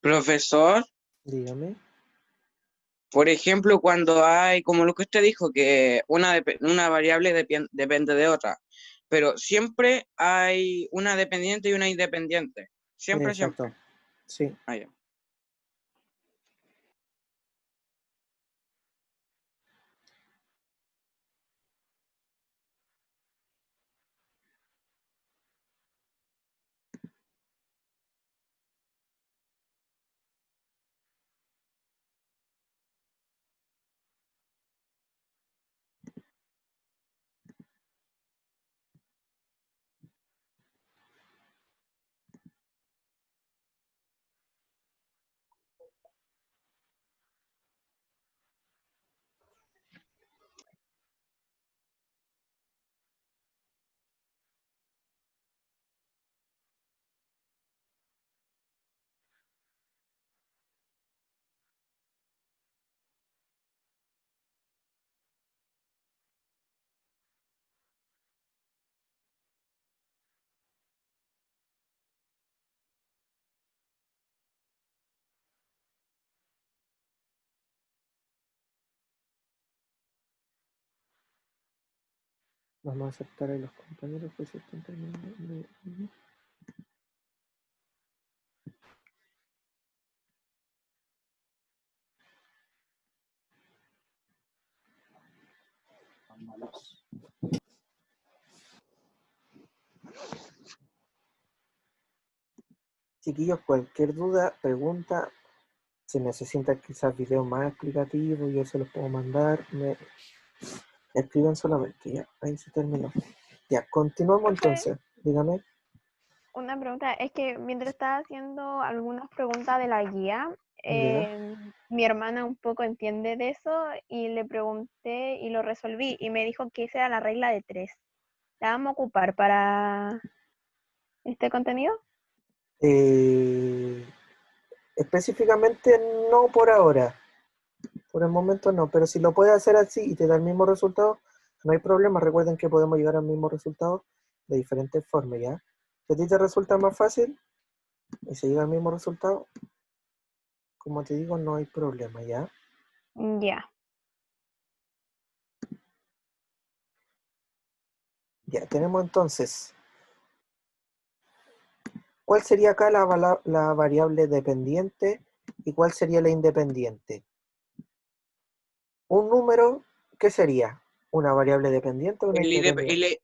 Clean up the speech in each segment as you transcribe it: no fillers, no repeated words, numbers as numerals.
Profesor, Dígame. por ejemplo, cuando hay, como lo que usted dijo, que una variable depende de otra, pero siempre hay una dependiente y una independiente. Siempre, Exacto. siempre. Sí. Ah, ya. Vamos a aceptar a los compañeros que se están terminando. Chiquillos, cualquier duda, pregunta, si necesitan quizás videos más explicativos, yo se los puedo mandar. Me escriban solamente, ya, ahí se terminó. Ya, continuamos entonces, dígame. Una pregunta, es que mientras estaba haciendo algunas preguntas de la guía, mi hermana un poco entiende de eso y le pregunté y lo resolví y me dijo que esa era la regla de 3. ¿La vamos a ocupar para este contenido? Específicamente no por ahora, por el momento no, pero si lo puede hacer así y te da el mismo resultado, no hay problema. Recuerden que podemos llegar al mismo resultado de diferentes formas, ¿ya? Si a ti te resulta más fácil y se llega al mismo resultado, como te digo, no hay problema, ¿ya? Ya. Ya, tenemos entonces, ¿cuál sería acá la variable dependiente y cuál sería la independiente? Un número, ¿qué sería? ¿Una variable dependiente o una independiente?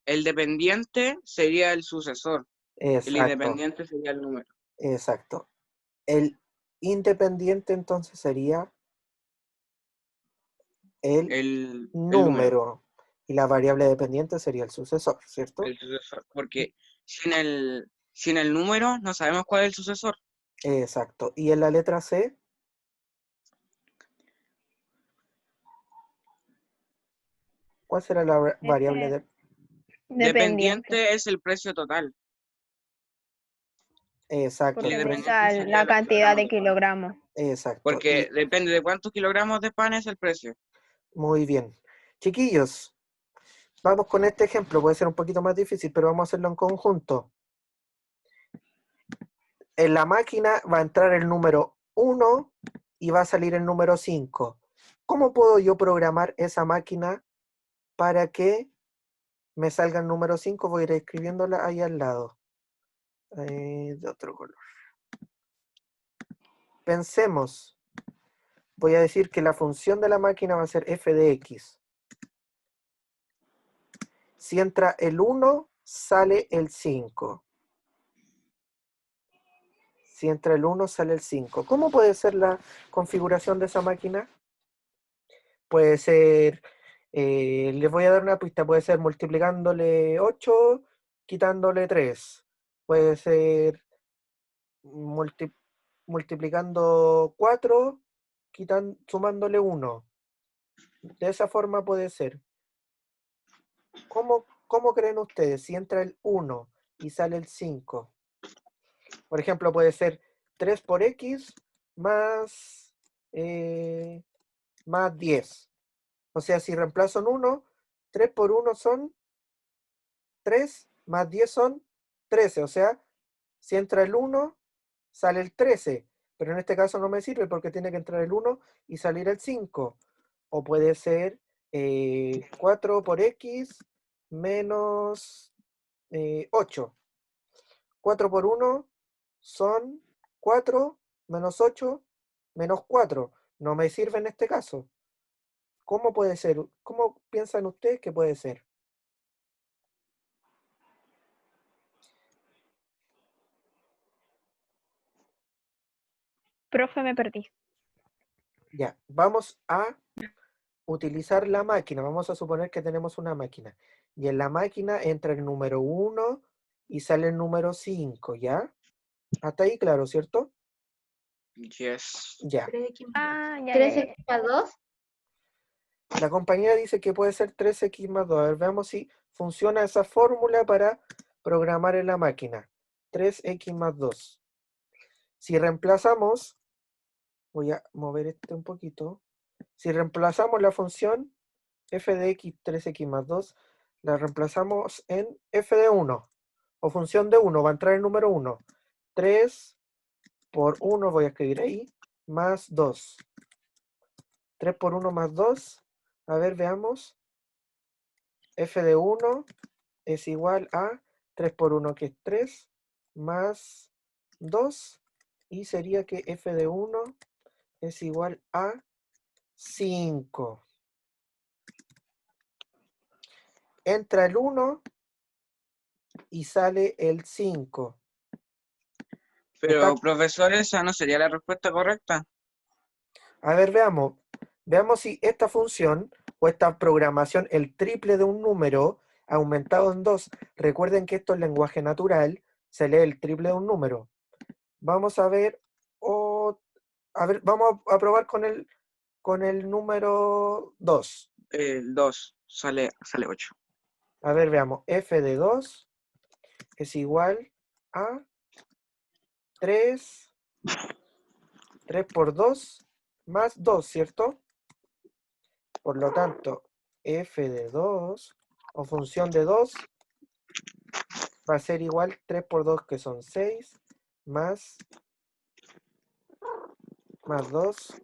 El dependiente sería el sucesor. El Exacto, independiente sería el número. exacto. El independiente entonces sería el Número. número y la variable dependiente sería el sucesor, ¿cierto? El sucesor. Porque sin el número no sabemos cuál es el sucesor. Exacto. ¿Y en la letra C? ¿Cuál será la variable Dependiente es el precio total. Exacto. Porque El indica independiente sería la los cantidad de kilogramos. kilogramos. Exacto. Porque depende de cuántos kilogramos de pan es el precio. Muy bien. Chiquillos, vamos con este ejemplo. Puede ser un poquito más difícil, pero vamos a hacerlo en conjunto. En la máquina va a entrar el número 1 y va a salir el número 5. ¿Cómo puedo yo programar esa máquina para que me salga el número 5? Voy a ir escribiéndola ahí al lado. De otro color. Pensemos. Voy a decir que la función de la máquina va a ser f de x. Si entra el 1, sale el 5. Si entra el 1, sale el 5. ¿Cómo puede ser la configuración de esa máquina? Puede ser, les voy a dar una pista, puede ser multiplicándole 8, quitándole 3. Puede ser multiplicando 4, sumándole 1. De esa forma puede ser. ¿Cómo creen ustedes? Si entra el 1 y sale el 5. Por ejemplo, puede ser 3 por x más, más 10. O sea, si reemplazo en 1, 3 por 1 son 3 más 10 son 13. O sea, si entra el 1, sale el 13. Pero en este caso no me sirve porque tiene que entrar el 1 y salir el 5. O puede ser 4 por x menos 8. 4 por 1 son 4 menos 8 menos 4. No me sirve en este caso. ¿Cómo puede ser? ¿Cómo piensan ustedes que puede ser? Profe, me perdí. Ya, vamos a utilizar la máquina. Vamos a suponer que tenemos una máquina. Y en la máquina entra el número 1 y sale el número 5, ¿ya? Hasta ahí, claro, ¿cierto? Yes. Ya. 3x más Ah, 2. ya, 3x más 2. La compañera dice que puede ser 3x más 2. A ver, veamos si funciona esa fórmula para programar en la máquina. 3x más 2. Si reemplazamos, voy a mover este un poquito. Si reemplazamos la función f de x 3x más 2, la reemplazamos en f de 1, o función de 1, va a entrar el número 1. 3 por 1, voy a escribir ahí, más 2. 3 por 1 más 2, a ver, veamos. F de 1 es igual a 3 por 1, que es 3, más 2, y sería que f de 1 es igual a 5. Entra el 1 y sale el 5. Pero, profesor, esa no sería la respuesta correcta. A ver, veamos. Veamos si esta función o esta programación, el triple de un número aumentado en 2. Recuerden que esto es lenguaje natural, se lee el triple de un número. Vamos a ver, vamos a probar con el número 2. El 2 sale 8. A ver, veamos. F de 2 es igual a 3 por 2 más 2, ¿cierto? Por lo tanto, f de 2 o función de 2 va a ser igual 3 por 2, que son 6, más 2.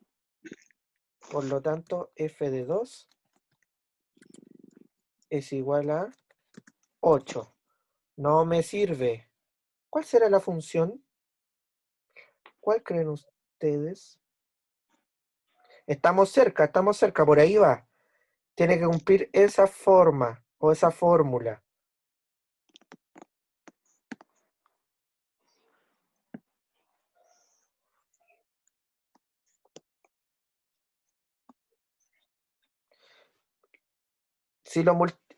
Por lo tanto, f de 2 es igual a 8. No me sirve. ¿Cuál será la función? ¿Cuál creen ustedes? Estamos cerca, por ahí va. Tiene que cumplir esa forma o esa fórmula.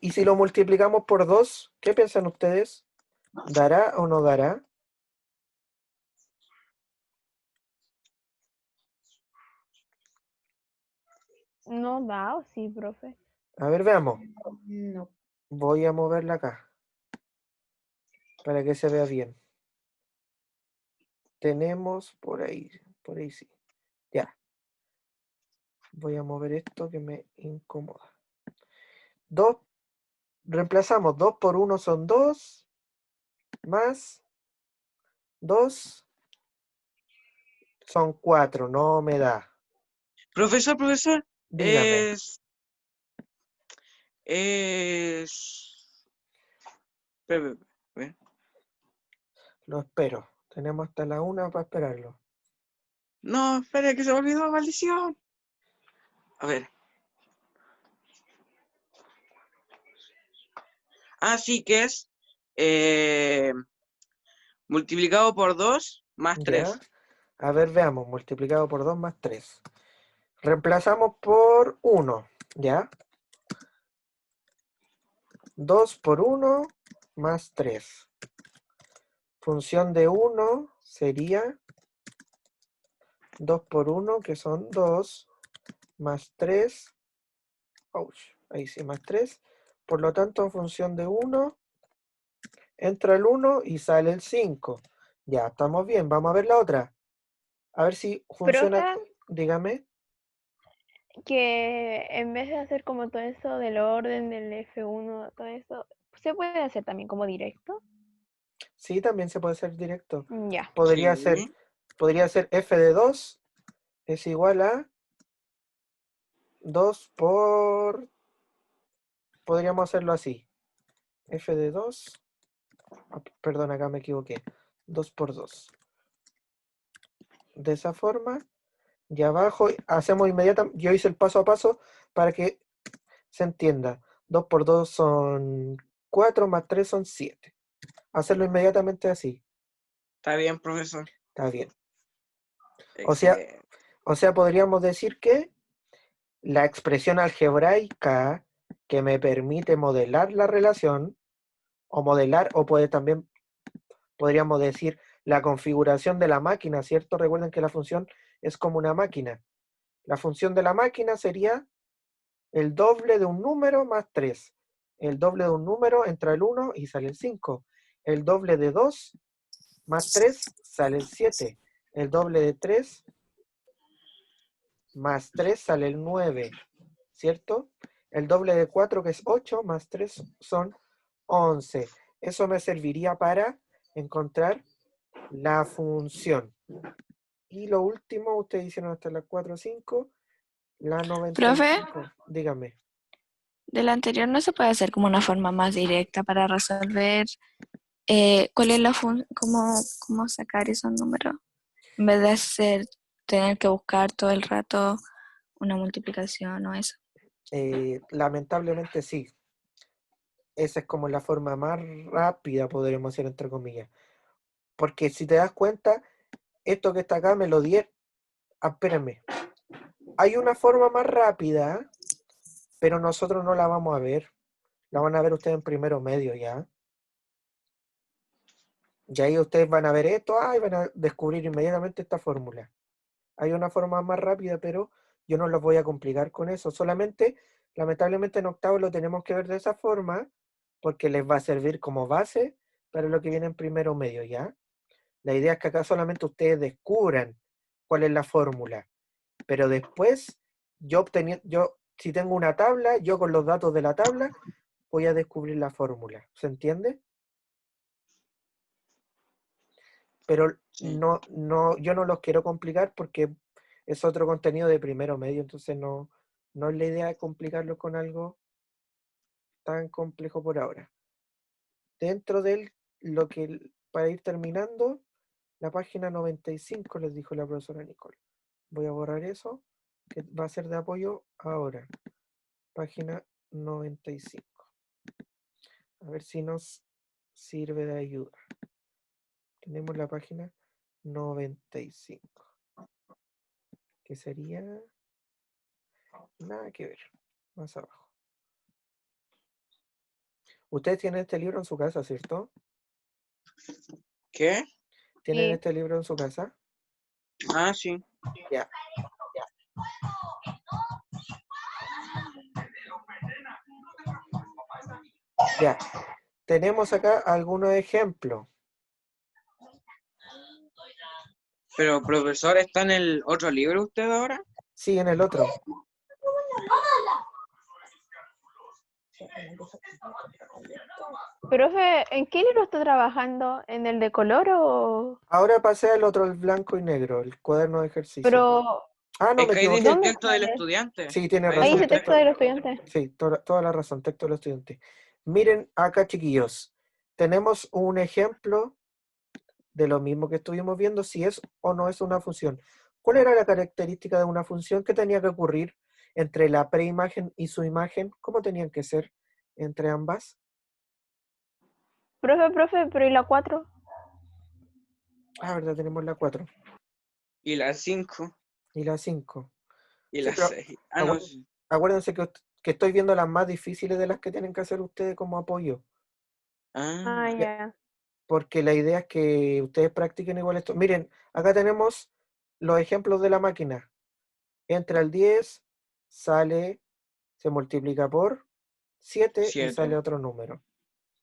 ¿Y si lo multiplicamos por 2? ¿Qué piensan ustedes? ¿Dará o no dará? ¿No da o sí, profe? A ver, veamos. No. Voy a moverla acá para que se vea bien. Tenemos por ahí sí. Ya. Voy a mover esto que me incomoda. 2, reemplazamos 2 por 1 son 2, más 2 son 4, no me da. Profesor, Dígame. Espera, espera. Lo espero. Tenemos hasta la 1 para esperarlo. No, espera, que se me olvidó, maldición. A ver. Sí, que es multiplicado por 2 más 3. ¿Ya? A ver, veamos. Multiplicado por 2 más 3. Reemplazamos por 1. ¿Ya? 2 por 1 más 3. Función de 1 sería 2 por 1, que son 2, más 3. Ahí sí, más 3. Por lo tanto, función de 1, entra el 1 y sale el 5. Ya, estamos bien. Vamos a ver la otra. A ver si funciona. Profe, Dígame. que en vez de hacer como todo eso del orden del F1, todo eso, se puede hacer también como directo. Sí, también se puede hacer directo. Ya. Podría Sí. ser f de 2 es igual a 2 por... Podríamos hacerlo así. F de 2... perdón, acá me equivoqué. 2 por 2. De esa forma. Y abajo hacemos inmediatamente... Yo hice el paso a paso para que se entienda. 2 por 2 son 4, más 3 son 7. Hacerlo inmediatamente así. Está bien, profesor. Está bien. O sea, Excelente. podríamos decir que la expresión algebraica que me permite modelar la relación, o modelar, o también podríamos decir la configuración de la máquina, ¿cierto? Recuerden que la función es como una máquina. La función de la máquina sería el doble de un número más 3. El doble de un número entra el 1 y sale el 5. El doble de 2 más 3 sale el 7. El doble de 3 más 3 sale el 9, ¿cierto? El doble de 4, que es 8, más 3 son 11. Eso me serviría para encontrar la función. Y lo último, ustedes hicieron hasta las 4 o 5, la 95. Profe, Dígame. del anterior no se puede hacer como una forma más directa para resolver cuál es la cómo sacar esos números, en vez de tener que buscar todo el rato una multiplicación o eso. Lamentablemente sí. Esa es como la forma más rápida, podríamos decir, entre comillas. Porque si te das cuenta, esto que está acá me lo di. Espérenme. Hay una forma más rápida, pero nosotros no la vamos a ver. La van a ver ustedes en primero medio ya. Y ahí ustedes van a ver esto, y van a descubrir inmediatamente esta fórmula. Hay una forma más rápida, pero yo no los voy a complicar con eso. Solamente, lamentablemente en octavo lo tenemos que ver de esa forma, porque les va a servir como base para lo que viene en primero medio, ¿ya? La idea es que acá solamente ustedes descubran cuál es la fórmula. Pero después, yo si tengo una tabla, yo con los datos de la tabla voy a descubrir la fórmula. ¿Se entiende? Pero Sí. yo no los quiero complicar porque es otro contenido de primero medio, entonces no es la idea de complicarlo con algo tan complejo por ahora. Dentro de lo que, para ir terminando, la página 95 les dijo la profesora Nicole. Voy a borrar eso, que va a ser de apoyo ahora. Página 95. A ver si nos sirve de ayuda. Tenemos la página 95. Que sería... Nada que ver. Más abajo. Ustedes tienen este libro en su casa, ¿cierto? ¿Qué? ¿Tienen Sí. este libro en su casa? Ah, sí. Ya. Ya. Tenemos acá algunos ejemplos. Pero, profesor, ¿está en el otro libro usted ahora? Sí, en el otro. Profe, ¿en qué libro está trabajando? ¿En el de color o...? Ahora pasé al otro, el blanco y negro, el cuaderno de ejercicio. Pero, Ah, no, Es me que ahí dice el equivoqué. ¿dónde texto del sale? estudiante. Sí, tiene Ahí Ahí razón. dice dice texto del estudiante. Sí, toda la razón, texto del estudiante. Miren acá, chiquillos. Tenemos un ejemplo de lo mismo que estuvimos viendo, si es o no es una función. ¿Cuál era la característica de una función? ¿Qué tenía que ocurrir entre la preimagen y su imagen? ¿Cómo tenían que ser entre ambas? Profe, pero ¿y la 4? Ah, verdad, tenemos la 4 Y la 5 y la 5. y Sí, la pero 6. Ah, no. acuérdense que estoy viendo las más difíciles de las que tienen que hacer ustedes como apoyo. Ah, Ah, ya. Porque la idea es que ustedes practiquen igual esto. Miren, acá tenemos los ejemplos de la máquina. Entra el 10, se multiplica por 7 y 7. sale otro número.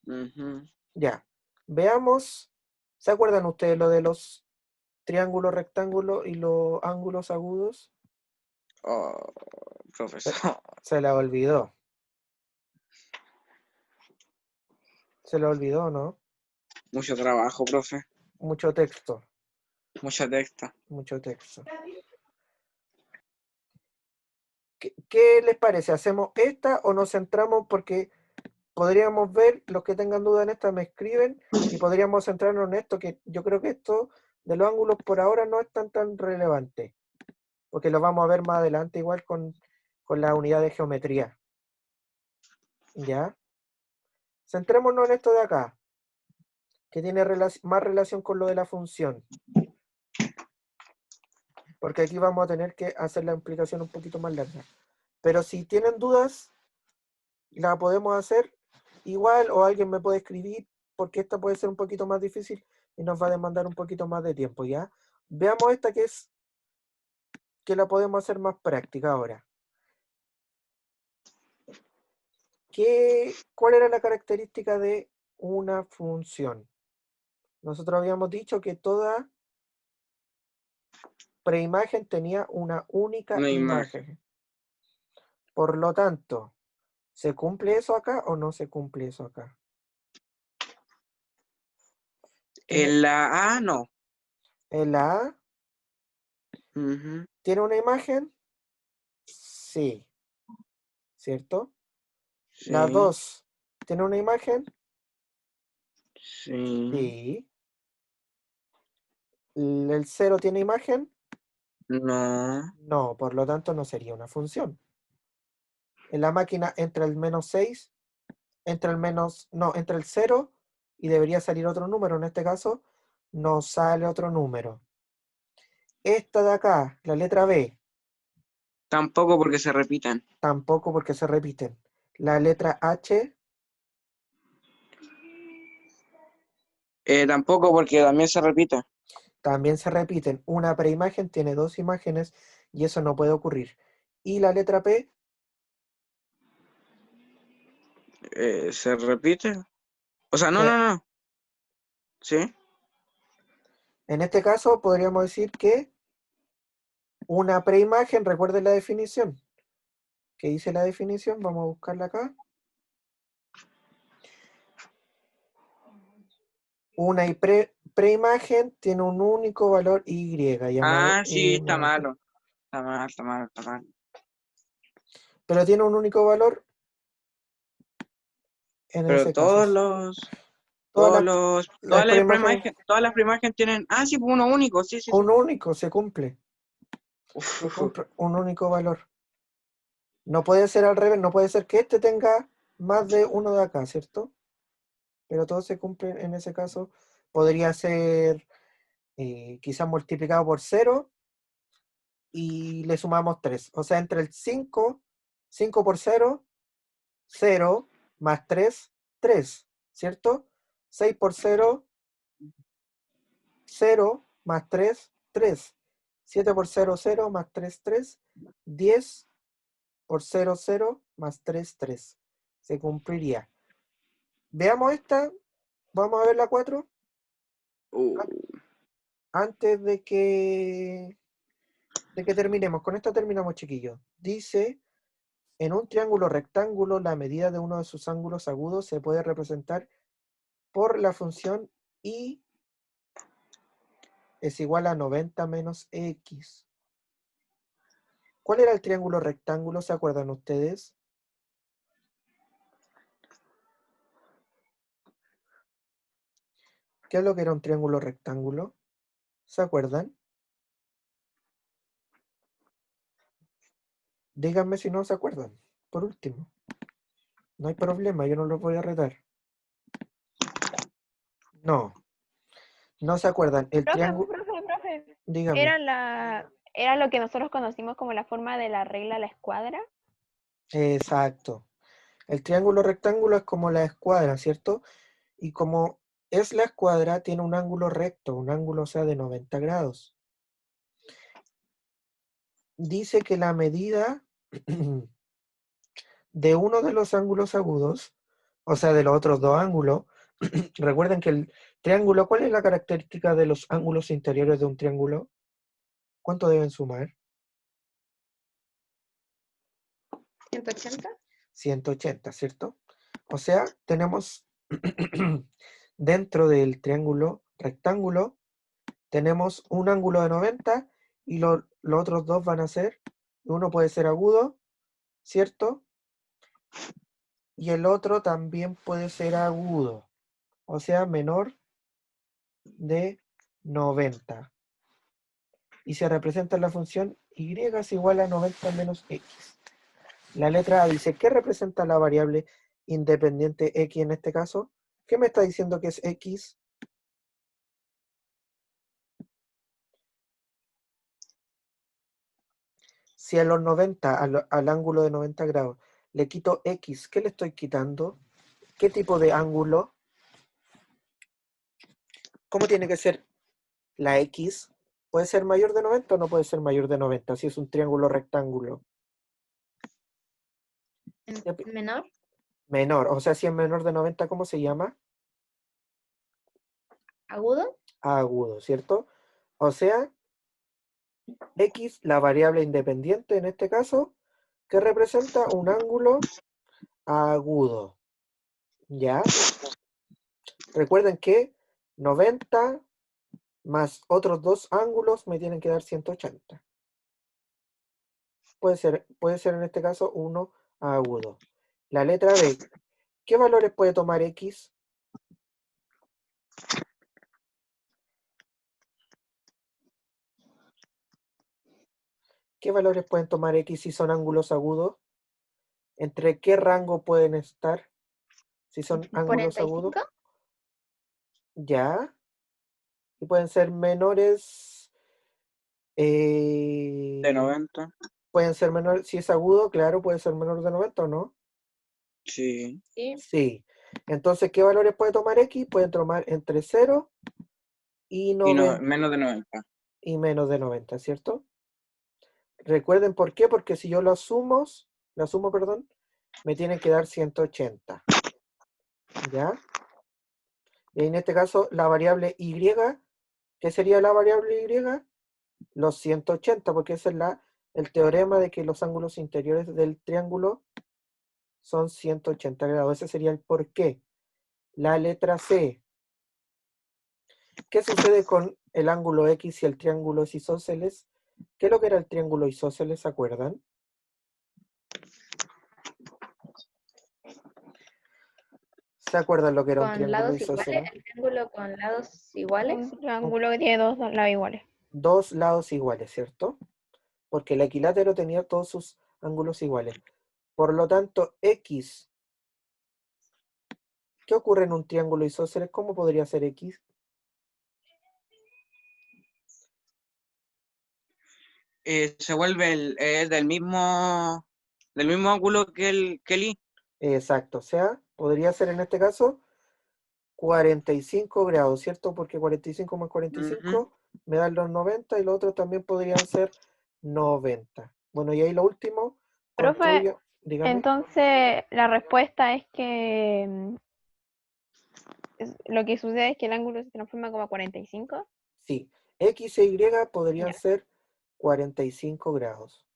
Ujú. Ya. Veamos. ¿Se acuerdan ustedes lo de los triángulos, rectángulos y los ángulos agudos? Oh, profesor. Se la olvidó. Se le olvidó, ¿no? Mucho trabajo, profe. Mucho texto, Mucha texta. mucho texto. ¿Qué les parece? ¿Hacemos esta o nos centramos? Porque podríamos ver, los que tengan duda en esta me escriben y podríamos centrarnos en esto, que yo creo que esto de los ángulos por ahora no es tan relevante, porque lo vamos a ver más adelante igual con la unidad de geometría. ¿Ya? Centrémonos en esto de acá, que tiene más relación con lo de la función. Porque aquí vamos a tener que hacer la explicación un poquito más larga. Pero si tienen dudas, la podemos hacer igual o alguien me puede escribir, porque esta puede ser un poquito más difícil y nos va a demandar un poquito más de tiempo, ¿ya? Veamos esta que la podemos hacer más práctica ahora. ¿Cuál era la característica de una función? Nosotros habíamos dicho que toda preimagen tenía una única Una imagen. imagen. Por lo tanto, ¿se cumple eso acá o no se cumple eso acá? En la A no. En la A, Ujú. ¿tiene una imagen? Sí, ¿cierto? La Sí, 2, ¿tiene una imagen? sí. Sí. ¿El 0 tiene imagen? No. No, por lo tanto no sería una función. En la máquina entre el -6, entre el 0 y debería salir otro número. En este caso, nos sale otro número. Esta de acá, la letra B, Tampoco porque se repitan. tampoco porque se repiten. La letra H, Tampoco porque también se repite. también se repiten. Una preimagen tiene dos imágenes y eso no puede ocurrir. Y la letra P, Se repite. O sea, no, que no, no. ¿Sí? en este caso podríamos decir que una preimagen, recuerden la definición. ¿Qué dice la definición? Vamos a buscarla acá. Una preimagen tiene un único valor Y llamado Ah, sí, está imagen. malo. Está mal, está mal, está mal. Pero tiene un único valor en Pero ese caso. Todas las preimágenes, todas las preimágenes tienen, ah, sí, pues uno único, sí, sí, sí. un único se cumple. Se Uf, cumple un único valor. No puede ser al revés, no puede ser que este tenga más de uno de acá, ¿cierto? Pero todo se cumple en ese caso. Podría ser quizás multiplicado por 0 y le sumamos 3. O sea, entre el 5 por 0, 0 más 3, 3, ¿cierto? 6 por 0, 0 más 3, 3. 7 por 0, 0 más 3, 3. 10 por 0, 0 más 3, 3. Se cumpliría. Veamos esta. Vamos a ver la 4. Antes de que terminemos. Con esta terminamos, chiquillos. Dice, en un triángulo rectángulo, la medida de uno de sus ángulos agudos se puede representar por la función y es igual a 90 menos x. ¿Cuál era el triángulo rectángulo? ¿Se acuerdan ustedes? ¿Qué es lo que era un triángulo rectángulo? ¿Se acuerdan? Díganme si no se acuerdan. Por último. No hay problema, yo no los voy a retar. No, no se acuerdan. El triángulo... Profe. Dígame. Era lo que nosotros conocimos como la forma de la regla a la escuadra. Exacto. El triángulo rectángulo es como la escuadra, ¿cierto? Y como es la escuadra, tiene un ángulo recto, un ángulo, o sea, de 90 grados. Dice que la medida de uno de los ángulos agudos, o sea, de los otros dos ángulos, recuerden que el triángulo, ¿cuál es la característica de los ángulos interiores de un triángulo? ¿Cuánto deben sumar? 180. 180, ¿cierto? O sea, tenemos Dentro del triángulo rectángulo tenemos un ángulo de 90 y los otros dos van a ser, uno puede ser agudo, ¿cierto? Y el otro también puede ser agudo, o sea, menor de 90. Y se representa la función y es igual a 90 menos x. La letra A dice, ¿qué representa la variable independiente x en este caso? ¿Qué me está diciendo que es x? Si a los 90, al ángulo de 90 grados, le quito x, ¿qué le estoy quitando? ¿Qué tipo de ángulo? ¿Cómo tiene que ser la x? ¿Puede ser mayor de 90 o no puede ser mayor de 90 si es un triángulo rectángulo? ¿Menor? Menor, o sea, si es menor de 90, ¿cómo se llama? ¿Agudo? Agudo, ¿cierto? O sea, x, la variable independiente en este caso, que representa un ángulo agudo. ¿Ya? Recuerden que 90 más otros dos ángulos me tienen que dar 180. Puede ser en este caso uno agudo. La letra B, ¿qué valores puede tomar x? ¿Qué valores pueden tomar x si son ángulos agudos? ¿Entre qué rango pueden estar si son ángulos agudos? 45. Ya. Y pueden ser menores. De 90. Pueden ser menores. Si es agudo, claro, puede ser menor de 90 o no. Sí. Sí. Sí. Entonces, ¿qué valores puede tomar x? Pueden tomar entre 0 y Y no, 90 menos de 90. y menos de 90, ¿cierto? Recuerden por qué, porque si yo lo asumo, perdón, me tienen que dar 180. ¿Ya? Y en este caso, la variable y, ¿qué sería la variable y? Los 180, porque ese es el teorema de que los ángulos interiores del triángulo son 180 grados. Ese sería el por qué. La letra C. ¿Qué sucede con el ángulo X y el triángulo es isósceles? ¿Qué es lo que era el triángulo isósceles? ¿Se acuerdan? ¿Se acuerdan lo que era un Con triángulo lados iguales, isósceles? el triángulo con lados iguales. Un triángulo que tiene dos lados iguales. Dos lados iguales, ¿cierto? Porque el equilátero tenía todos sus ángulos iguales. Por lo tanto, X. ¿Qué ocurre en un triángulo isósceles? ¿Cómo podría ser X? Se vuelve del mismo ángulo que el Y. Exacto, o sea, podría ser en este caso 45 grados, ¿cierto? Porque 45 más 45 me dan los 90 y los otros también podrían ser 90. Bueno, y ahí lo último, Profe, construyo, dígame. entonces la respuesta es que lo que sucede es que el ángulo se transforma como a 45. Sí, X e Y podrían Ya. ser 45 grados.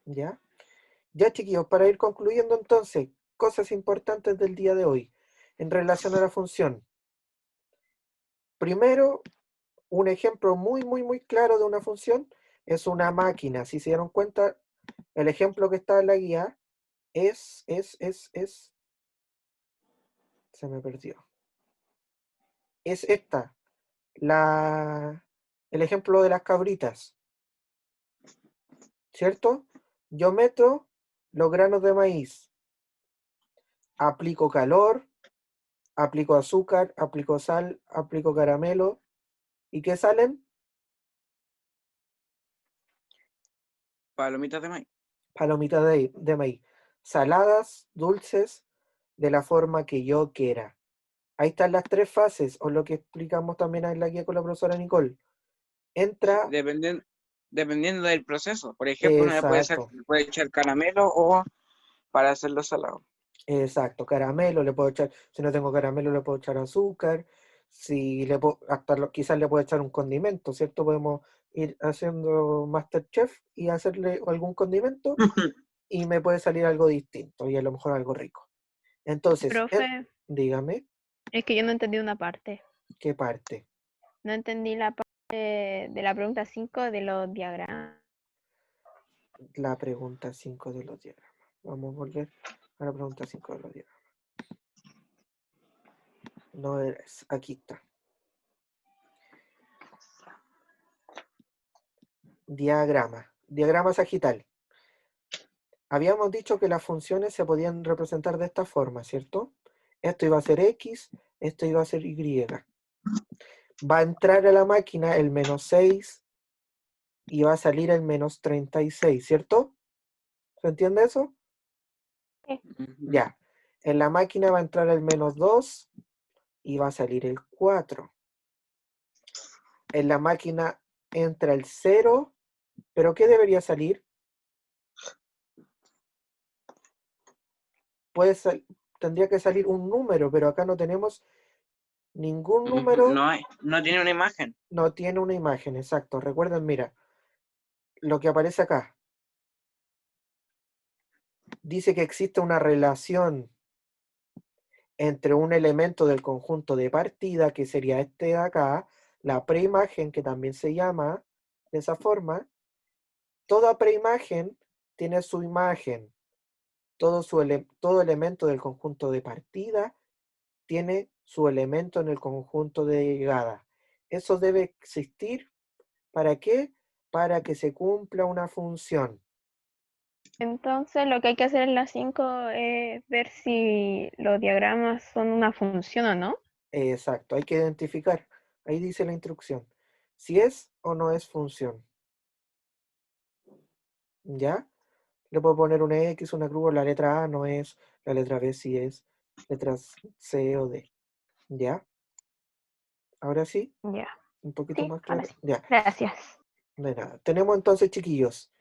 ¿Ya? Ya, chiquillos, para ir concluyendo entonces, cosas importantes del día de hoy en relación a la función. Primero, un ejemplo muy, muy, muy claro de una función es una máquina. Si se dieron cuenta, el ejemplo que está en la guía se me perdió. Es esta, el ejemplo de las cabritas, ¿cierto? Yo meto los granos de maíz, aplico calor, aplico azúcar, aplico sal, aplico caramelo, ¿y qué salen? Palomitas de maíz. Palomitas de maíz, saladas, dulces, de la forma que yo quiera. Ahí están las tres fases, o lo que explicamos también en la guía con la profesora Nicole. Entra, Dependiendo del proceso. Por ejemplo, uno exacto, le puede echar caramelo o para hacerlo salado. exacto, caramelo, le puedo echar, si no tengo caramelo le puedo echar azúcar, si le puedo, quizás le puedo echar un condimento, ¿cierto? Podemos ir haciendo MasterChef y hacerle algún condimento y me puede salir algo distinto y a lo mejor algo rico. Entonces, Profe, dígame, es que yo no entendí una parte. ¿qué parte? No entendí la parte de la pregunta 5 de los diagramas. La pregunta 5 de los diagramas. Vamos a volver a la pregunta 5 de los diagramas. No es, aquí está. Diagrama. Diagrama sagital. Habíamos dicho que las funciones se podían representar de esta forma, ¿cierto? Esto iba a ser X, esto iba a ser Y. Va a entrar a la máquina el -6 y va a salir el -36, ¿cierto? ¿Se entiende eso? Ya. En la máquina va a entrar el -2 y va a salir el 4. En la máquina entra el 0, pero ¿qué debería salir? Tendría que salir un número, pero acá no tenemos ningún número. No tiene una imagen. No tiene una imagen, exacto. Recuerden, mira, lo que aparece acá. Dice que existe una relación entre un elemento del conjunto de partida, que sería este de acá, la preimagen, que también se llama de esa forma. Toda preimagen tiene su imagen. Todo elemento del conjunto de partida tiene su elemento en el conjunto de llegada. Eso debe existir. ¿Para qué? Para que se cumpla una función. Entonces, lo que hay que hacer en la 5 es ver si los diagramas son una función o no. Exacto, hay que identificar. Ahí dice la instrucción. Si es o no es función. ¿Ya? Le puedo poner una X, una cruz, la letra A no es, la letra B sí es, letras C o D. ¿Ya? Ahora sí, Ya. un poquito Sí, más ahora claro. sí. Ya, Gracias. de nada. Tenemos entonces, chiquillos,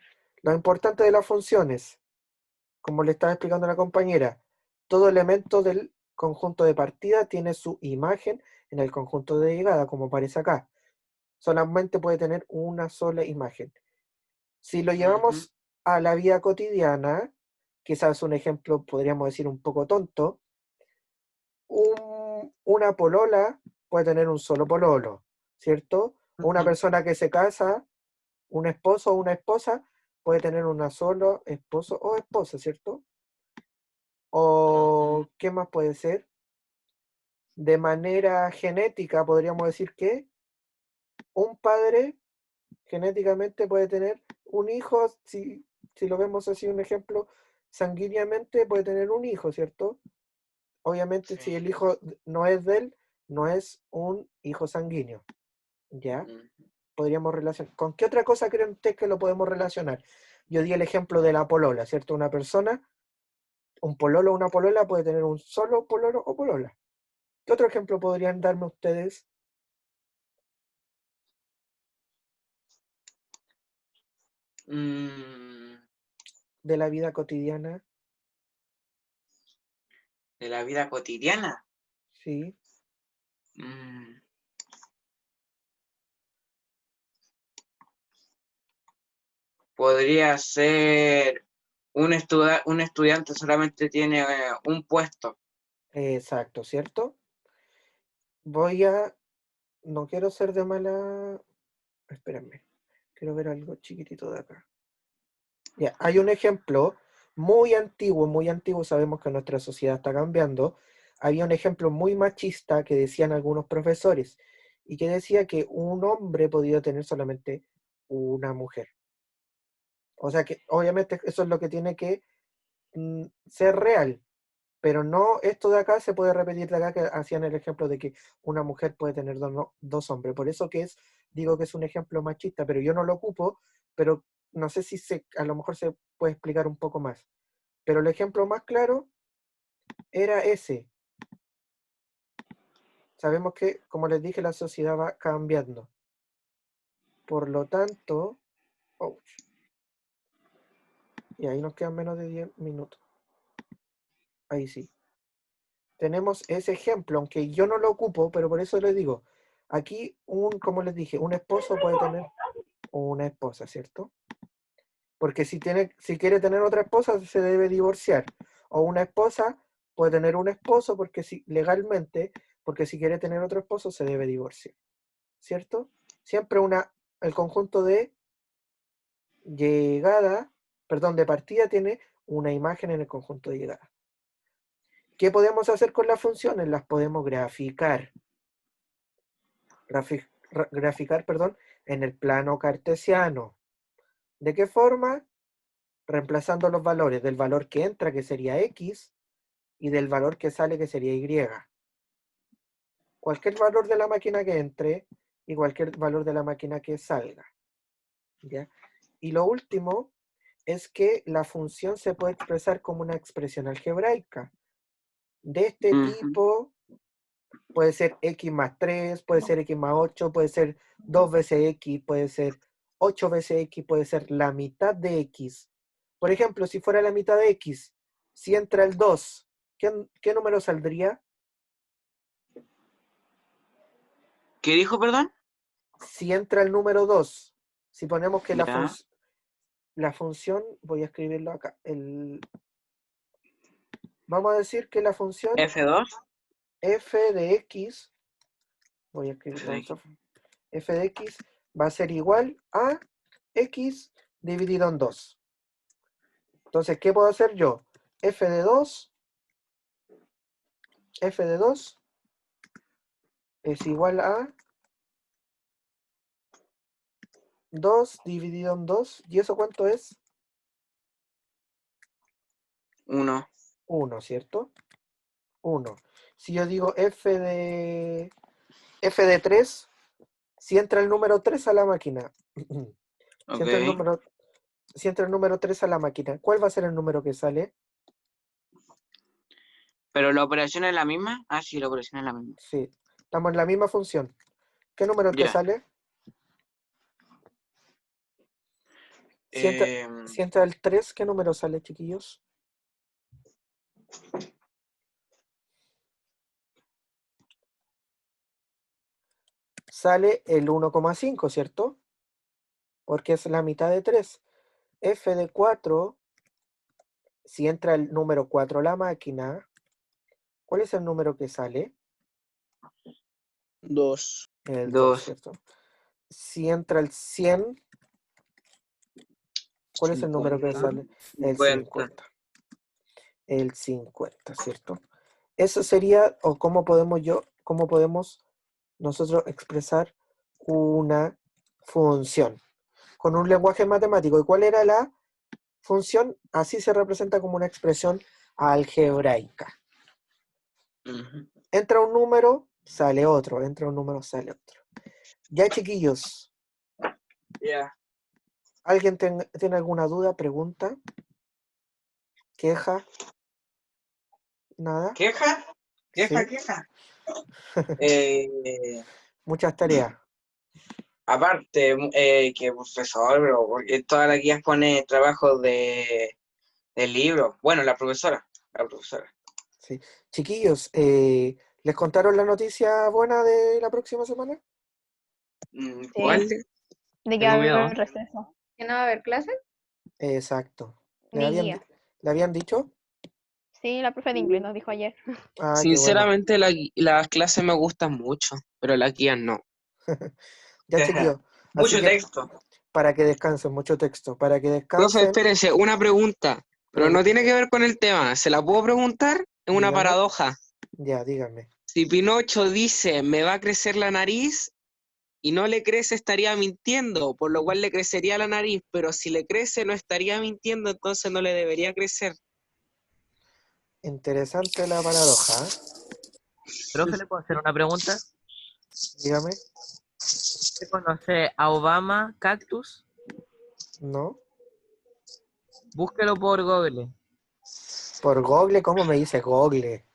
lo importante de las funciones, como le estaba explicando la compañera, todo elemento del conjunto de partida tiene su imagen en el conjunto de llegada, como aparece acá. Solamente puede tener una sola imagen. Si lo llevamos a la vida cotidiana, quizás un ejemplo, podríamos decir, un poco tonto, una polola puede tener un solo pololo, ¿cierto? Una persona que se casa, un esposo o una esposa, puede tener una solo esposo o esposa, ¿cierto? ¿O qué más puede ser? De manera genética, podríamos decir que un padre genéticamente puede tener un hijo, si lo vemos así, un ejemplo, sanguíneamente puede tener un hijo, ¿cierto? Obviamente, si el hijo no es de él, no es un hijo sanguíneo, ¿ya? Podríamos relacionar. ¿Con qué otra cosa creen ustedes que lo podemos relacionar? Yo di el ejemplo de la polola, ¿cierto? Una persona, un pololo o una polola puede tener un solo pololo o polola. ¿Qué otro ejemplo podrían darme ustedes de la vida cotidiana? De la vida cotidiana. Sí. Podría ser un estudiante solamente tiene un puesto. Exacto, ¿cierto? No quiero ser de mala. Espérenme. Quiero ver algo chiquitito de acá. Ya, hay un ejemplo muy antiguo, sabemos que nuestra sociedad está cambiando. Había un ejemplo muy machista que decían algunos profesores y que decía que un hombre podía tener solamente una mujer. O sea que obviamente eso es lo que tiene que ser real, pero no esto de acá se puede repetir de acá que hacían el ejemplo de que una mujer puede tener dos hombres. Por eso digo que es un ejemplo machista, pero yo no lo ocupo, pero no sé si a lo mejor se puede explicar un poco más. Pero el ejemplo más claro era ese. Sabemos que, como les dije, la sociedad va cambiando. Por lo tanto, y ahí nos quedan menos de 10 minutos. Ahí sí. Tenemos ese ejemplo, aunque yo no lo ocupo, pero por eso les digo, aquí como les dije, un esposo puede tener una esposa, ¿cierto? Porque si quiere tener otra esposa, se debe divorciar. O una esposa puede tener un esposo porque legalmente, porque si quiere tener otro esposo se debe divorciar, ¿cierto? Siempre el conjunto de de partida tiene una imagen en el conjunto de llegada. ¿Qué podemos hacer con las funciones? Las podemos graficar. Graficar, en el plano cartesiano. ¿De qué forma? Reemplazando los valores del valor que entra, que sería X, y del valor que sale, que sería Y. Cualquier valor de la máquina que entre y cualquier valor de la máquina que salga. ¿Ya? Y lo último es que la función se puede expresar como una expresión algebraica. De este tipo, puede ser x más 3, puede ser x más 8, puede ser 2 veces x, puede ser 8 veces x, puede ser la mitad de x. Por ejemplo, si fuera la mitad de x, si entra el 2, ¿qué número saldría? ¿Qué dijo, perdón? Si entra el número 2, si ponemos que Ya. la función, voy a escribirlo acá, vamos a decir que la función F2. f de x, voy a escribirlo de esta forma, f de x va a ser igual a x dividido en 2. Entonces, ¿qué puedo hacer yo? F de 2 es igual a 2 dividido en 2. ¿Y eso cuánto es? 1. 1, ¿cierto? 1. Si yo digo f de 3, si entra el número 3 a la máquina, Ok. si entra el número 3 a la máquina, ¿cuál va a ser el número que sale? ¿Pero la operación es la misma? Ah, sí, la operación es la misma. Sí, estamos en la misma función. ¿Qué número es el que Ya. sale? Si entra el 3, ¿qué número sale, chiquillos? Sale el 1,5, ¿cierto? Porque es la mitad de 3. F de 4, si entra el número 4 a la máquina, ¿cuál es el número que sale? 2. El 2, 2. ¿cierto? Si entra el 100, ¿cuál es el número que 50. sale? El 50. 50. El 50, ¿cierto? Eso sería, o cómo podemos nosotros expresar una función con un lenguaje matemático. ¿Y cuál era la función? Así se representa como una expresión algebraica. Ujú. Entra un número, sale otro. Entra un número, sale otro. Ya, chiquillos, Ya. ¿alguien tiene alguna duda, pregunta, queja? ¿Nada? ¿Queja? ¿Sí? ¿Queja? Muchas tareas. Aparte, que profesor, bro, porque todas las guías pone trabajos de libro. Bueno, la profesora. Sí. Chiquillos, ¿les contaron la noticia buena de la próxima semana? ¿Cuál? De que Tengo va a miedo. haber receso. ¿Que no va a haber clase? Exacto. Mi guía. ¿Le habían dicho? Sí, la profe de inglés nos dijo ayer. Ah, qué bueno. Sinceramente, las clases me gustan mucho, pero las guías no. Ya, chiquillos. Así Mucho que texto. para que descansen, mucho texto. Para que Profe, descansen, espérese, una pregunta, pero no tiene que ver con el tema. ¿Se la puedo preguntar? Es una dígame. paradoja. Ya, dígame. Si Pinocho dice, me va a crecer la nariz, y no le crece, estaría mintiendo, por lo cual le crecería la nariz, pero si le crece, no estaría mintiendo, entonces no le debería crecer. Interesante la paradoja, Profe, ¿le puedo hacer una pregunta? dígame. ¿Usted conoce a Obama Cactus? ¿No? Búsquelo por Google. Por Google, ¿cómo me dice Google?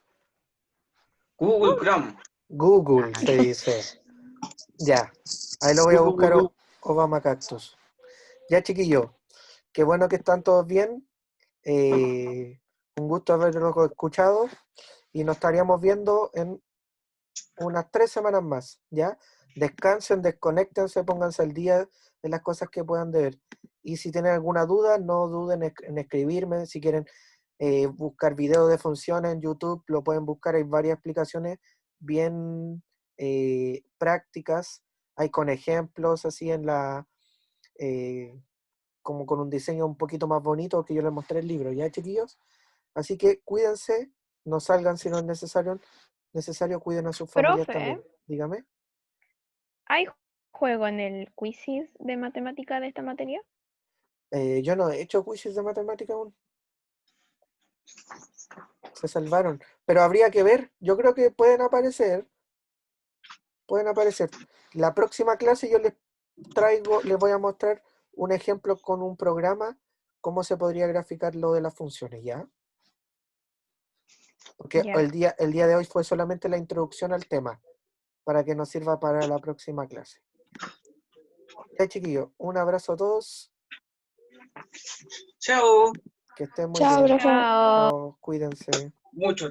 Google Chrome. Google se dice. Ya, ahí lo voy a buscar Obama Cactus. Ya, chiquillo, qué bueno que están todos bien. Un gusto haberlos escuchado y nos estaríamos viendo en unas 3 semanas más, ¿ya? Descansen, desconéctense, pónganse al día de las cosas que puedan ver. Y si tienen alguna duda, no duden en escribirme. Si quieren buscar videos de funciones en YouTube, lo pueden buscar, hay varias explicaciones bien prácticas, hay con ejemplos así en la, como con un diseño un poquito más bonito que yo les mostré el libro, ¿ya, chiquillos? Así que cuídense, no salgan si no es necesario, cuiden a sus familias Profe, también. Dígame. ¿hay juego en el quizzes de matemática de esta materia? Yo no he hecho quizzes de matemática aún. Se salvaron. Pero habría que ver. Yo creo que pueden aparecer. La próxima clase yo les voy a mostrar un ejemplo con un programa, cómo se podría graficar lo de las funciones, ¿ya? Porque Ya. el día de hoy fue solamente la introducción al tema, para que nos sirva para la próxima clase. Ya, chiquillos, un abrazo a todos. Chao. Que estén muy Chao, bien. profe. Chao. Chao, cuídense. Mucho